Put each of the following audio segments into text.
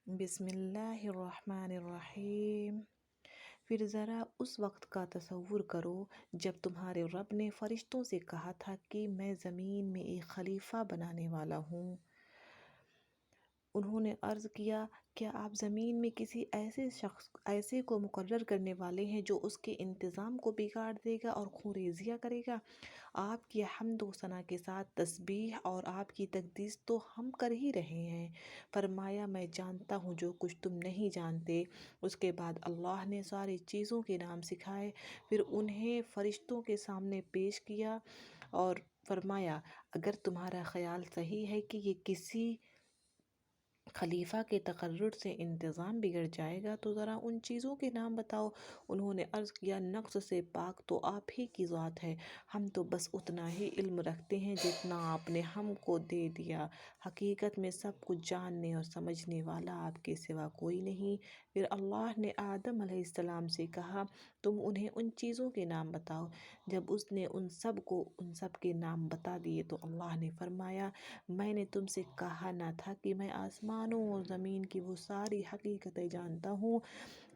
بسم اللہ الرحمن الرحیم۔ پھر ذرا اس وقت کا تصور کرو جب تمہارے رب نے فرشتوں سے کہا تھا کہ میں زمین میں ایک خلیفہ بنانے والا ہوں۔ انہوں نے عرض کیا، کیا آپ زمین میں کسی ایسے کو مقرر کرنے والے ہیں جو اس کے انتظام کو بگاڑ دے گا اور خونریزیاں کرے گا؟ آپ کی حمد و ثنا کے ساتھ تسبیح اور آپ کی تقدیس تو ہم کر ہی رہے ہیں۔ فرمایا، میں جانتا ہوں جو کچھ تم نہیں جانتے۔ اس کے بعد اللہ نے ساری چیزوں کے نام سکھائے، پھر انہیں فرشتوں کے سامنے پیش کیا اور فرمایا، اگر تمہارا خیال صحیح ہے کہ یہ کسی خلیفہ کے تقرر سے انتظام بگڑ جائے گا تو ذرا ان چیزوں کے نام بتاؤ۔ انہوں نے عرض کیا، نقص سے پاک تو آپ ہی کی ذات ہے، ہم تو بس اتنا ہی علم رکھتے ہیں جتنا آپ نے ہم کو دے دیا۔ حقیقت میں سب کچھ جاننے اور سمجھنے والا آپ کے سوا کوئی نہیں۔ پھر اللہ نے آدم علیہ السلام سے کہا، تم انہیں ان چیزوں کے نام بتاؤ۔ جب اس نے ان سب کے نام بتا دیے تو اللہ نے فرمایا، میں نے تم سے کہا نہ تھا کہ میں آسمانوں اور زمین کی وہ ساری حقیقتیں جانتا ہوں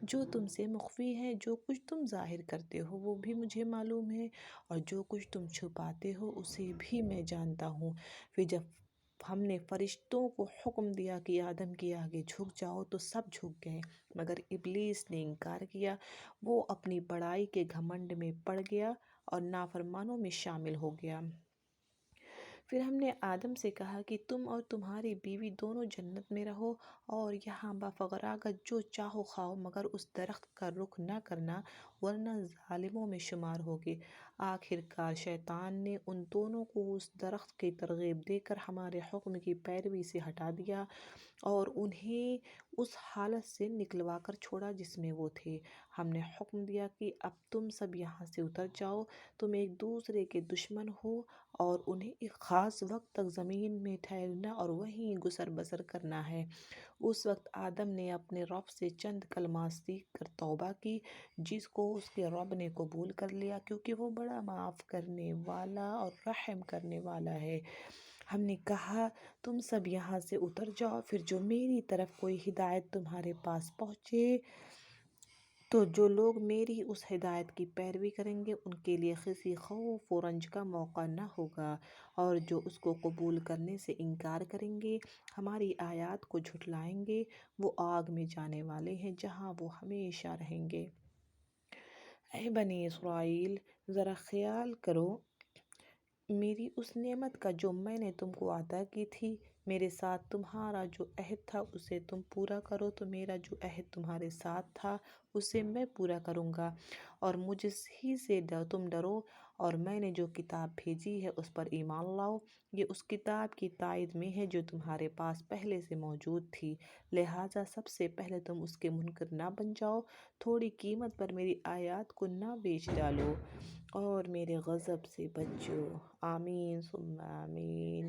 جو تم سے مخفی ہیں۔ جو کچھ تم ظاہر کرتے ہو وہ بھی مجھے معلوم ہے، اور جو کچھ تم چھپاتے ہو اسے بھی میں جانتا ہوں۔ پھر جب ہم نے فرشتوں کو حکم دیا کہ آدم کے آگے جھک جاؤ تو سب جھک گئے، مگر ابلیس نے انکار کیا۔ وہ اپنی بڑائی کے گھمنڈ میں پڑ گیا اور نافرمانوں میں شامل ہو گیا۔ پھر ہم نے آدم سے کہا کہ تم اور تمہاری بیوی دونوں جنت میں رہو اور یہاں بفراغت جو چاہو کھاؤ، مگر اس درخت کا رخ نہ کرنا ورنہ ظالموں میں شمار ہوگے۔ آخر کار شیطان نے ان دونوں کو اس درخت کی ترغیب دے کر ہمارے حکم کی پیروی سے ہٹا دیا اور انہیں اس حالت سے نکلوا کر چھوڑا جس میں وہ تھے۔ ہم نے حکم دیا کہ اب تم سب یہاں سے اتر جاؤ، تم ایک دوسرے کے دشمن ہو اور انہیں ایک خاص وقت تک زمین میں ٹھہرنا اور وہیں گزر بسر کرنا ہے۔ اس وقت آدم نے اپنے رب سے چند کلمات سیکھ کر توبہ کی، جس کو اس کے رب نے قبول کر لیا، کیونکہ وہ بڑا معاف کرنے والا اور رحم کرنے والا ہے۔ ہم نے کہا، تم سب یہاں سے اتر جاؤ، پھر جو میری طرف کوئی ہدایت تمہارے پاس پہنچے تو جو لوگ میری اس ہدایت کی پیروی کریں گے ان کے لیے کسی خوف و رنج کا موقع نہ ہوگا، اور جو اس کو قبول کرنے سے انکار کریں گے، ہماری آیات کو جھٹلائیں گے، وہ آگ میں جانے والے ہیں جہاں وہ ہمیشہ رہیں گے۔ اے بنی اسرائیل، ذرا خیال کرو میری اس نعمت کا جو میں نے تم کو عطا کی تھی۔ میرے ساتھ تمہارا جو عہد تھا اسے تم پورا کرو تو میرا جو عہد تمہارے ساتھ تھا اسے میں پورا کروں گا، اور مجھ ہی سے تم ڈرو، اور میں نے جو کتاب بھیجی ہے اس پر ایمان لاؤ۔ یہ اس کتاب کی تائید میں ہے جو تمہارے پاس پہلے سے موجود تھی، لہٰذا سب سے پہلے تم اس کے منکر نہ بن جاؤ، تھوڑی قیمت پر میری آیات کو نہ بیچ ڈالو، اور میرے غضب سے بچو۔ آمین ثم آمین۔